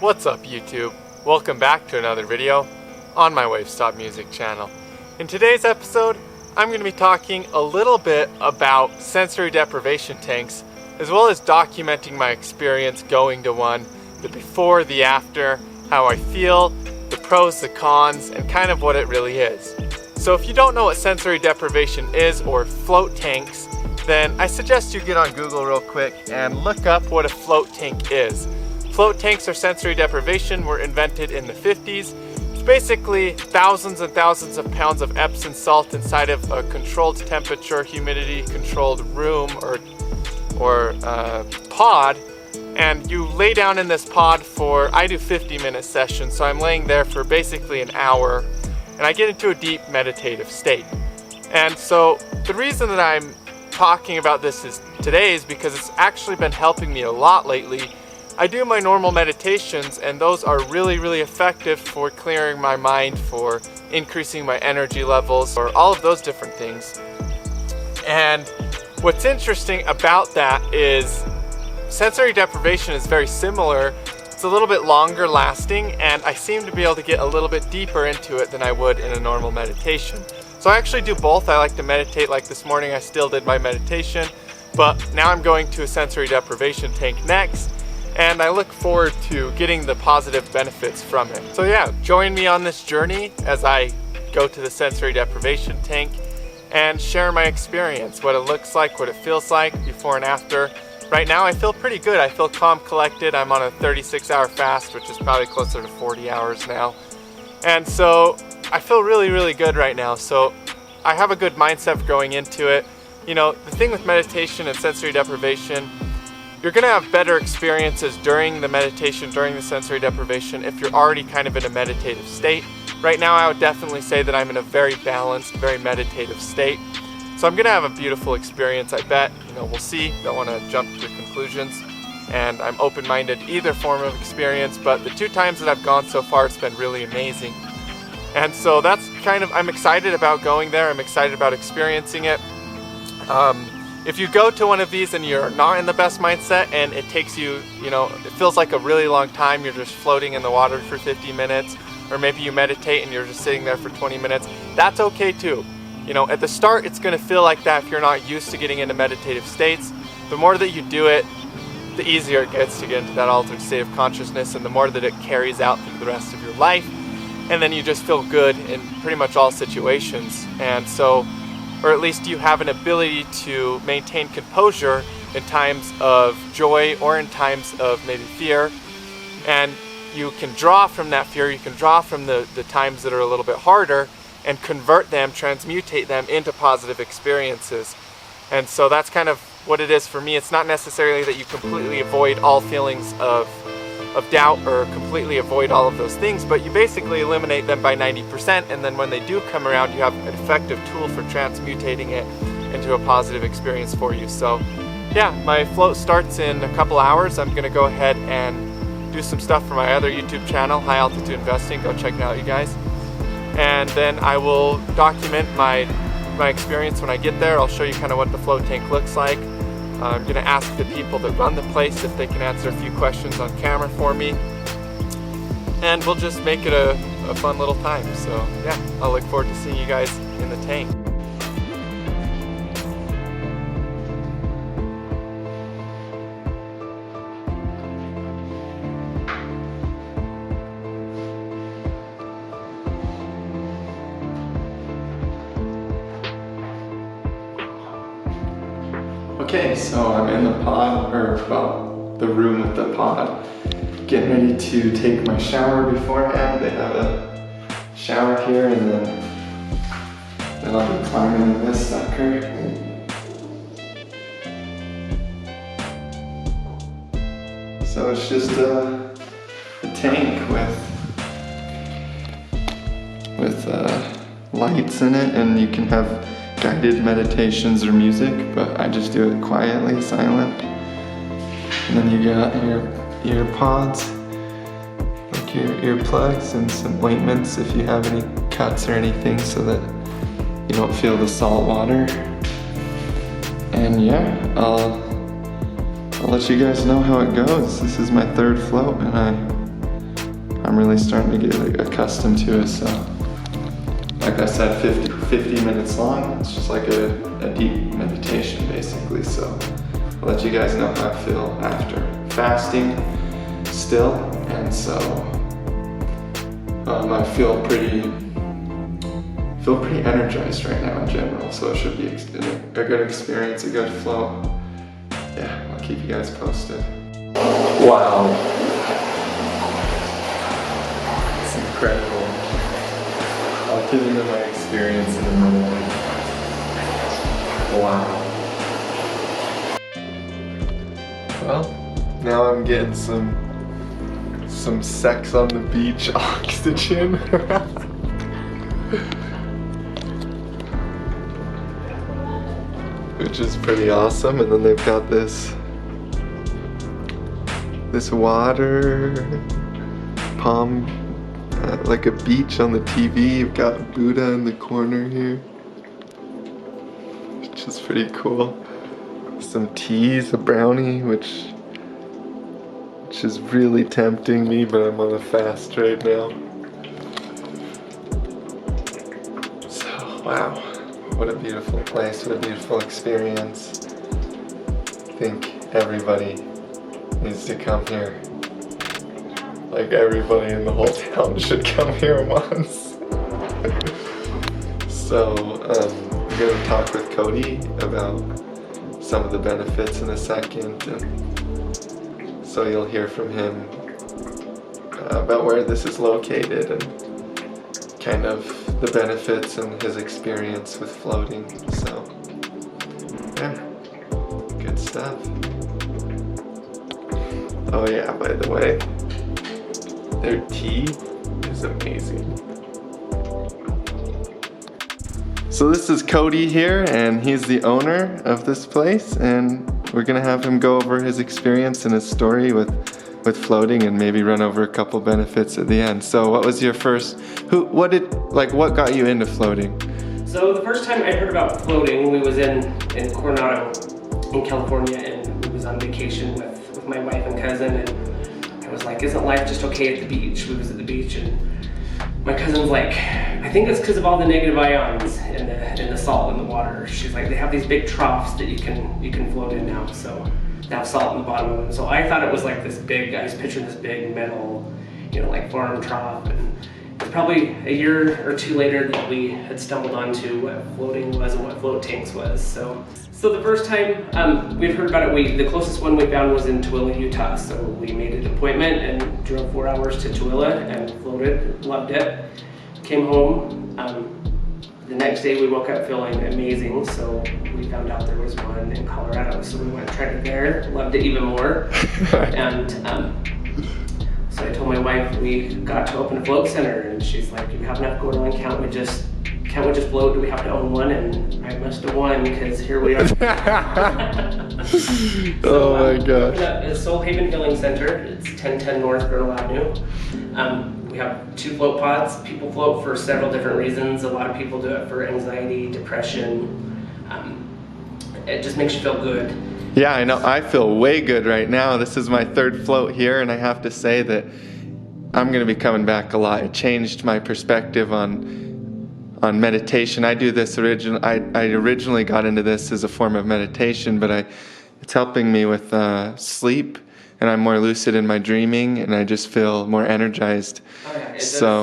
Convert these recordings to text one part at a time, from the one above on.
What's up YouTube? Welcome back to another video on my wavestopmusic channel. In today's episode, I'm going to be talking a little bit about sensory deprivation tanks, as well as documenting my experience going to one, the before, the after, how I feel, the pros, the cons, and kind of what it really is. So if you don't know what sensory deprivation is, or float tanks, then I suggest you get on Google real quick and look up what a float tank is. Float tanks or sensory deprivation were invented in the 50s. It's basically thousands and thousands of pounds of Epsom salt inside of a controlled temperature, humidity controlled room or pod, and you lay down in this pod for, I do 50-minute sessions, so I'm laying there for basically an hour, and I get into a deep meditative state. And so the reason that I'm talking about this today is because it's actually been helping me a lot lately. I do my normal meditations, and those are really effective for clearing my mind, for increasing my energy levels, or all of those different things. And what's interesting about that is sensory deprivation is very similar. It's a little bit longer lasting, and I seem to be able to get a little bit deeper into it than I would in a normal meditation. So I actually do both. I like to meditate. Like this morning I still did my meditation, but now I'm going to a sensory deprivation tank next, and I look forward to getting the positive benefits from it. So yeah, join me on this journey as I go to the sensory deprivation tank and share my experience, what it looks like, what it feels like before and after. Right now I feel pretty good. I feel calm, collected. I'm on a 36-hour fast, which is probably closer to 40 hours now. And so I feel really good right now. So I have a good mindset for going into it. You know, the thing with meditation and sensory deprivation, you're going to have better experiences during the meditation, during the sensory deprivation, if you're already kind of in a meditative state. Right now I would definitely say that I'm in a very balanced, very meditative state. So I'm going to have a beautiful experience, I bet. You know, we'll see. Don't want to jump to conclusions. And I'm open-minded either form of experience, but the 2 times that I've gone so far, it's been really amazing. And so that's kind of, I'm excited about going there. I'm excited about experiencing it. If you go to one of these and you're not in the best mindset and it takes you, you know, it feels like a really long time, you're just floating in the water for 50 minutes, or maybe you meditate and you're just sitting there for 20 minutes, that's okay too. You know, at the start it's going to feel like that if you're not used to getting into meditative states. The more that you do it, the easier it gets to get into that altered state of consciousness, and the more that it carries out through the rest of your life. And then you just feel good in pretty much all situations. And so, or at least you have an ability to maintain composure in times of joy or in times of maybe fear. And you can draw from that fear, you can draw from the times that are a little bit harder and convert them, transmutate them into positive experiences. And so that's kind of what it is for me. It's not necessarily that you completely avoid all feelings of doubt or completely avoid all of those things, but you basically eliminate them by 90%, and then when they do come around, you have an effective tool for transmutating it into a positive experience for you. So yeah, my float starts in a couple hours. I'm going to go ahead and do some stuff for my other YouTube channel, High Altitude Investing. Go check it out, you guys. And then I will document my experience when I get there. I'll show you kind of what the float tank looks like. I'm going to ask the people that run the place if they can answer a few questions on camera for me. And we'll just make it a fun little time. So yeah, I'll look forward to seeing you guys in the tank. Okay, so I'm in the pod, or well, the room with the pod, getting ready to take my shower beforehand. They have a shower here, and then I'll be climbing this sucker. So it's just a tank with lights in it, and you can have guided meditations or music, but I just do it quietly, silent. And then you got your pods, like your earplugs, and some ointments if you have any cuts or anything, so that you don't feel the salt water. And yeah, I'll let you guys know how it goes. This is my 3rd float, and I'm really starting to get accustomed to it. So, like I said, 50 minutes long. It's just like a deep meditation, basically. So, I'll let you guys know how I feel after fasting still. And so, I feel pretty energized right now in general. So it should be a good experience, a good flow. Yeah, I'll keep you guys posted. Wow. It's incredible. I'll get into my experience in a minute. Wow. Well, now I'm getting some sex on the beach oxygen. Which is pretty awesome. And then they've got this water, palm, like a beach on the TV. You've got Buddha in the corner here, which is pretty cool. Some teas, a brownie, which is really tempting me, but I'm on a fast right now. So, wow, what a beautiful place, what a beautiful experience. I think everybody needs to come here. Like everybody in the whole town should come here once. So, I'm gonna talk with Cody about some of the benefits in a second, and so you'll hear from him about where this is located and kind of the benefits and his experience with floating. So, yeah, good stuff. Oh yeah, by the way, their tea is amazing. So this is Cody here, and he's the owner of this place, and we're gonna have him go over his experience and his story with floating, and maybe run over a couple benefits at the end. So what was your first, what got you into floating? So the first time I heard about floating, we was in Coronado in California, and we was on vacation with my wife and cousin, and I was like, isn't life just okay at the beach? We was at the beach, and my cousin's like, I think it's because of all the negative ions in the salt in the water. She's like, they have these big troughs that you can float in now, so they have salt in the bottom of them. So I thought it was like this big, I was picturing this big metal, like farm trough, and it was probably a year or two later that we had stumbled onto what floating was and what float tanks was. So the first time we'd heard about it, the closest one we found was in Tooele, Utah. So we made an appointment and drove 4 hours to Tooele and floated, loved it. Came home. The next day we woke up feeling amazing, so we found out there was one in Colorado. So we went and tried it there, loved it even more. And so I told my wife we got to open a float center, and she's like, you have enough going on, can't we just float? Do we have to own one? And I must have won, because here we are. Oh my gosh. It's Soul Haven Healing Center. It's 1010 North Vernal Avenue. We have 2 float pods. People float for several different reasons. A lot of people do it for anxiety, depression. It just makes you feel good. Yeah, I know. I feel way good right now. This is my 3rd float here, and I have to say that I'm going to be coming back a lot. It changed my perspective on meditation. I do this I originally got into this as a form of meditation, but it's helping me with sleep, and I'm more lucid in my dreaming, and I just feel more energized. Oh yeah,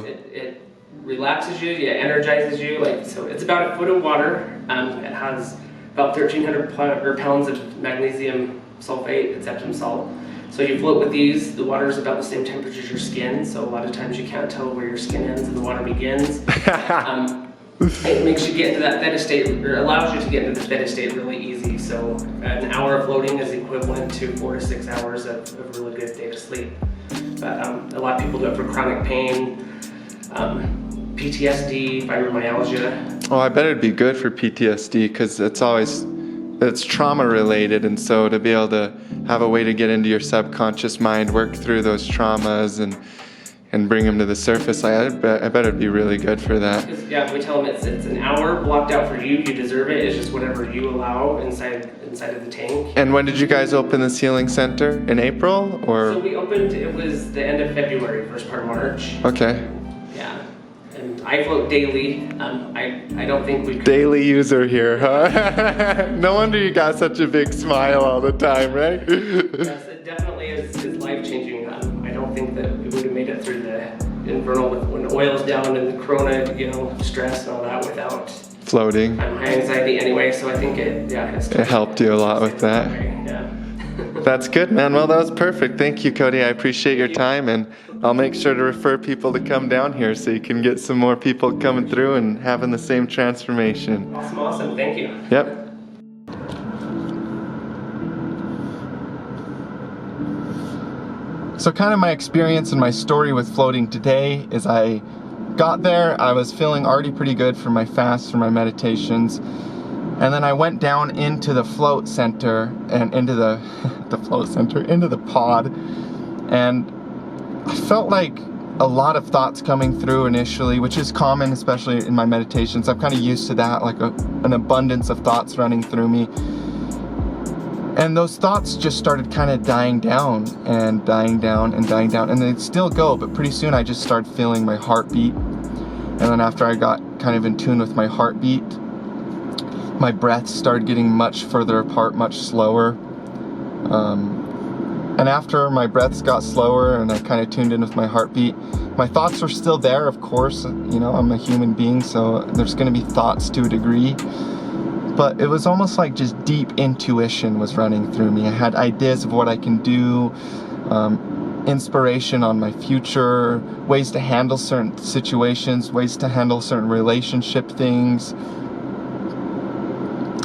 it relaxes you, it energizes you. So it's about a foot of water. It has about 1,300 pounds of magnesium sulfate, it's Epsom salt. So you float with these. The water is about the same temperature as your skin, so a lot of times you can't tell where your skin ends and the water begins. It makes you get into that theta state, or allows you to get into the theta state really easy. So an hour of floating is equivalent to 4 to 6 hours of really good theta sleep. But a lot of people do it for chronic pain, PTSD, fibromyalgia. Oh, I bet it'd be good for PTSD, because it's trauma related, and so to be able to have a way to get into your subconscious mind, work through those traumas, and and bring them to the surface. I bet it'd be really good for that. Yeah, we tell them it's an hour blocked out for you. You deserve it. It's just whatever you allow inside of the tank. And when did you guys open this healing center? In April or? So we opened, it was the end of February, first part of March. Okay. Yeah. And I float daily. I don't think we could. Daily user here, huh? No wonder you got such a big smile all the time, right? Yes, it definitely is life-changing. I don't think that we would have made it through the vernal when oil's down and the corona, stress and all that without floating. High anxiety anyway, so I think it helped you a lot with that. Yeah. That's good, man. Well, that was perfect. Thank you, Cody. I appreciate your time, and I'll make sure to refer people to come down here so you can get some more people coming through and having the same transformation. Awesome. Thank you. Yep. So kind of my experience and my story with floating today is I got there, I was feeling already pretty good for my fasts, for my meditations, and then I went down into the float center and into the into the pod, and I felt like a lot of thoughts coming through initially, which is common, especially in my meditations. I'm kind of used to that, like an abundance of thoughts running through me. And those thoughts just started kind of dying down and dying down and dying down, and they'd still go, but pretty soon I just started feeling my heartbeat. And then after I got kind of in tune with my heartbeat, my breaths started getting much further apart, much slower. And after my breaths got slower and I kind of tuned in with my heartbeat, my thoughts were still there, of course. I'm a human being, so there's going to be thoughts to a degree. But it was almost like just deep intuition was running through me. I had ideas of what I can do, inspiration on my future, ways to handle certain situations, ways to handle certain relationship things.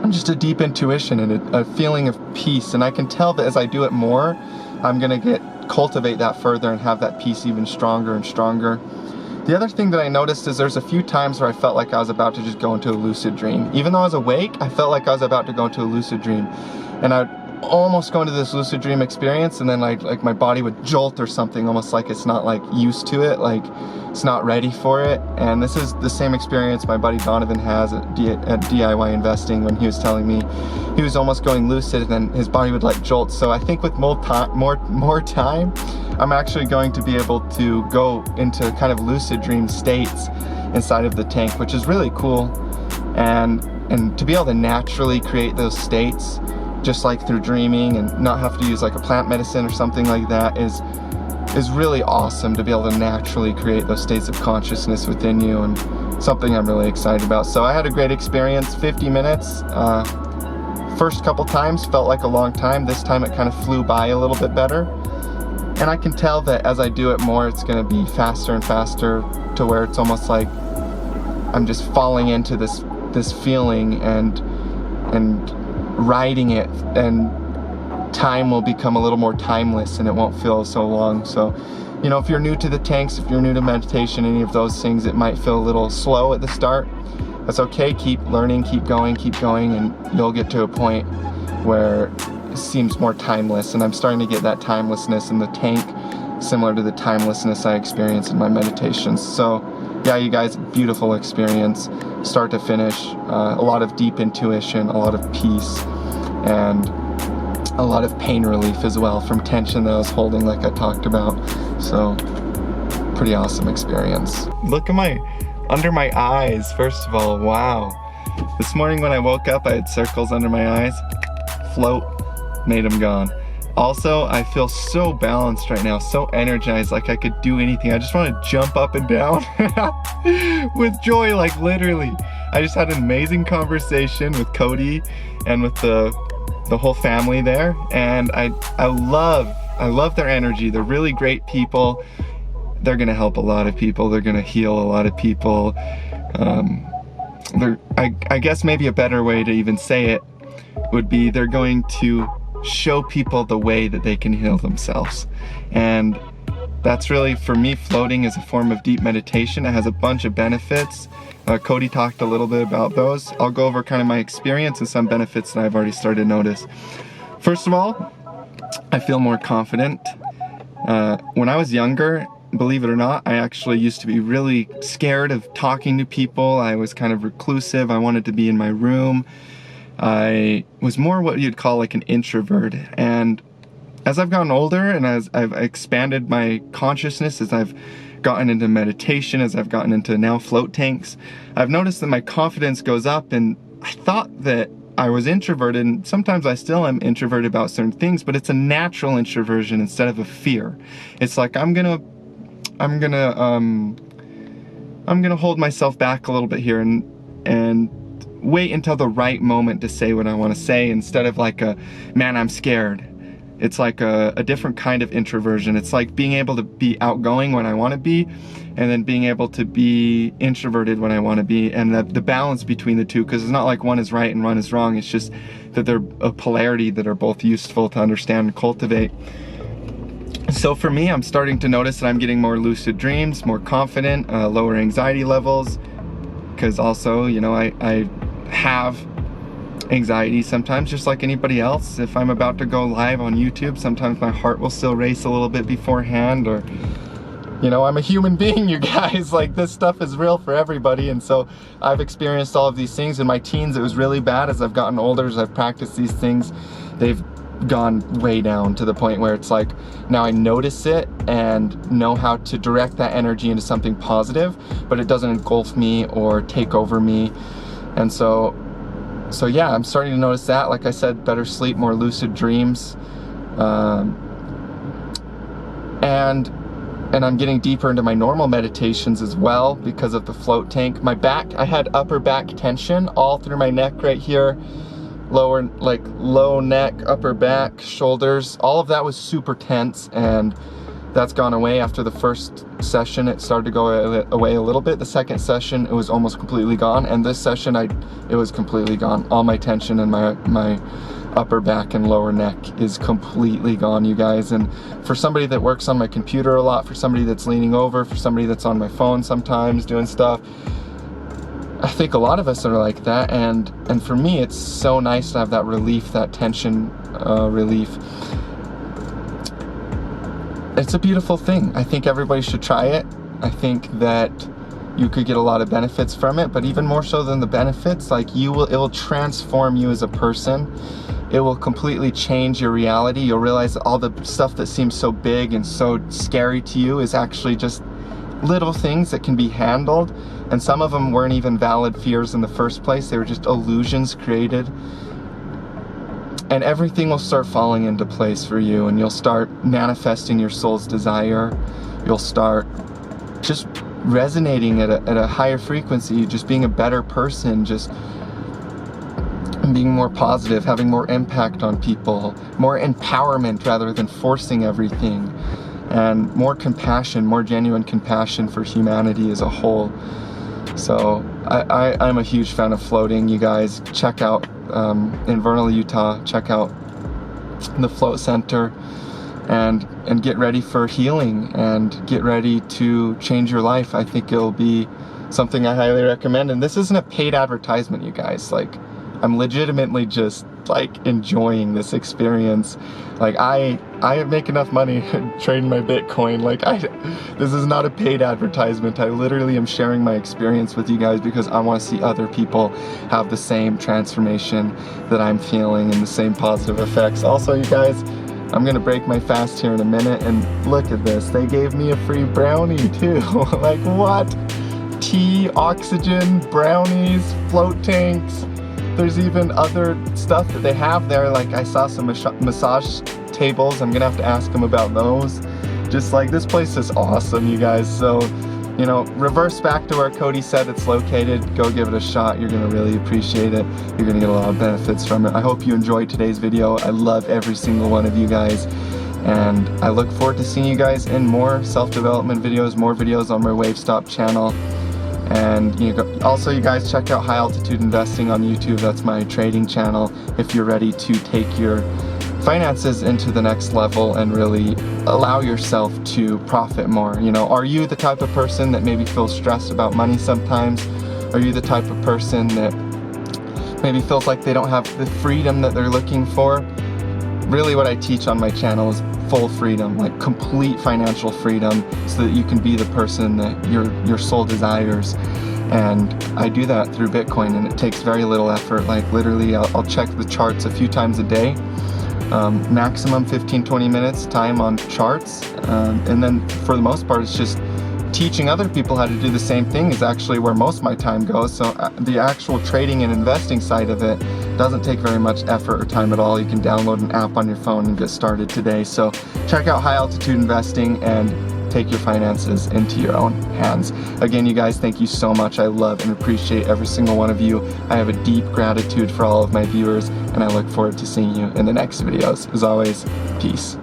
And just a deep intuition and a feeling of peace. And I can tell that as I do it more, I'm going to cultivate that further and have that peace even stronger and stronger. The other thing that I noticed is there's a few times where I felt like I was about to just go into a lucid dream. Even though I was awake, I felt like I was about to go into a lucid dream. And I'd almost go into this lucid dream experience, and then like my body would jolt or something, almost like it's not like used to it, like it's not ready for it. And this is the same experience my buddy Donovan has at DIY Investing, when he was telling me he was almost going lucid and then his body would like jolt. So I think with more time, I'm actually going to be able to go into kind of lucid dream states inside of the tank, which is really cool. And to be able to naturally create those states, just like through dreaming, and not have to use like a plant medicine or something like that, is really awesome, to be able to naturally create those states of consciousness within you, and something I'm really excited about. So I had a great experience. 50 minutes. First couple times felt like a long time. This time it kind of flew by a little bit better. And I can tell that as I do it more, it's going to be faster and faster, to where it's almost like I'm just falling into this feeling and riding it, and time will become a little more timeless and it won't feel so long. So, if you're new to the tanks, if you're new to meditation, any of those things, it might feel a little slow at the start. That's okay. Keep learning, keep going, and you'll get to a point where seems more timeless, and I'm starting to get that timelessness in the tank, similar to the timelessness I experience in my meditations. So yeah, you guys, beautiful experience, start to finish. A lot of deep intuition, a lot of peace, and a lot of pain relief as well from tension that I was holding, like I talked about. So pretty awesome experience. Look at under my eyes, first of all. Wow. This morning when I woke up, I had circles under my eyes. Float, made them gone. Also, I feel so balanced right now, so energized, like I could do anything. I just want to jump up and down with joy, like literally. I just had an amazing conversation with Cody and with the whole family there, and I love their energy. They're really great people. They're gonna help a lot of people. They're gonna heal a lot of people. I guess maybe a better way to even say it would be they're going to show people the way that they can heal themselves. And that's really, for me, floating is a form of deep meditation. It has a bunch of benefits. Cody talked a little bit about those. I'll go over kind of my experience and some benefits that I've already started to notice. First of all, I feel more confident. When I was younger, believe it or not, I actually used to be really scared of talking to people. I was kind of reclusive. I wanted to be in my room. I was more what you'd call like an introvert. And as I've gotten older and as I've expanded my consciousness, as I've gotten into meditation, as I've gotten into now float tanks, I've noticed that my confidence goes up, and I thought that I was introverted, and sometimes I still am introverted about certain things, but it's a natural introversion instead of a fear. It's like I'm gonna hold myself back a little bit here and wait until the right moment to say what I want to say, instead of like a, man, I'm scared. It's like a different kind of introversion. It's like being able to be outgoing when I want to be, and then being able to be introverted when I want to be, and the balance between the two, because it's not like one is right and one is wrong. It's just that they're a polarity that are both useful to understand and cultivate. So for me, I'm starting to notice that I'm getting more lucid dreams, more confident, lower anxiety levels, because also, you know, I have anxiety sometimes, just like anybody else. If I'm about to go live on YouTube, sometimes my heart will still race a little bit beforehand, or, you know, I'm a human being, you guys. Like, this stuff is real for everybody. And so I've experienced all of these things. In my teens, it was really bad. As I've gotten older, as I've practiced these things, they've gone way down to the point where it's like, now I notice it and know how to direct that energy into something positive, but it doesn't engulf me or take over me. And so yeah, I'm starting to notice that. Like I said, better sleep, more lucid dreams, and I'm getting deeper into my normal meditations as well because of the float tank. My back, I had upper back tension all through my neck right here, lower, like low neck, upper back, shoulders, all of that was super tense, and that's gone away. After the first session, it started to go away a little bit. The second session, it was almost completely gone. And this session, it was completely gone. All my tension in my upper back and lower neck is completely gone, you guys. And for somebody that works on my computer a lot, for somebody that's leaning over, for somebody that's on my phone sometimes doing stuff, I think a lot of us are like that. And for me, it's so nice to have that relief, that tension relief. It's a beautiful thing. I think everybody should try it. I think that you could get a lot of benefits from it, but even more so than the benefits, like it will transform you as a person. It will completely change your reality. You'll realize that all the stuff that seems so big and so scary to you is actually just little things that can be handled. And some of them weren't even valid fears in the first place. They were just illusions created. And everything will start falling into place for you, and you'll start manifesting your soul's desire. You'll start just resonating at a higher frequency, just being a better person, just being more positive, having more impact on people, more empowerment rather than forcing everything, and more compassion, more genuine compassion for humanity as a whole. So I'm a huge fan of floating. You guys check out in Vernal, Utah, check out the Float Center and get ready for healing and get ready to change your life. I think it'll be something I highly recommend. And this isn't a paid advertisement, you guys. Like, I'm legitimately just like enjoying this experience. Like, I make enough money trading my Bitcoin. Like, this is not a paid advertisement. I literally am sharing my experience with you guys because I want to see other people have the same transformation that I'm feeling and the same positive effects. Also, you guys, I'm gonna break my fast here in a minute, and look at this. They gave me a free brownie too. Like, what? Tea, oxygen, brownies, float tanks. There's even other stuff that they have there. Like, I saw some massage tables. I'm gonna have to ask them about those. Just like, this place is awesome, you guys. So, you know, reverse back to where Cody said it's located. Go give it a shot. You're gonna really appreciate it. You're gonna get a lot of benefits from it. I hope you enjoyed today's video. I love every single one of you guys. And I look forward to seeing you guys in more self-development videos, more videos on my Wavestop channel. And also, you guys, check out High Altitude Investing on YouTube. That's my trading channel if you're ready to take your finances into the next level and really allow yourself to profit more. You know, are you the type of person that maybe feels stressed about money sometimes? Are you the type of person that maybe feels like they don't have the freedom that they're looking for? Really, what I teach on my channel is full freedom, like complete financial freedom, so that you can be the person that your soul desires. And I do that through Bitcoin, and it takes very little effort. Like literally, I'll check the charts a few times a day, maximum 15-20 minutes time on charts, and then for the most part it's just teaching other people how to do the same thing is actually where most of my time goes. So the actual trading and investing side of it doesn't take very much effort or time at all. You can download an app on your phone and get started today. So check out High Altitude Investing and take your finances into your own hands. Again, you guys, thank you so much. I love and appreciate every single one of you. I have a deep gratitude for all of my viewers, and I look forward to seeing you in the next videos. As always, peace.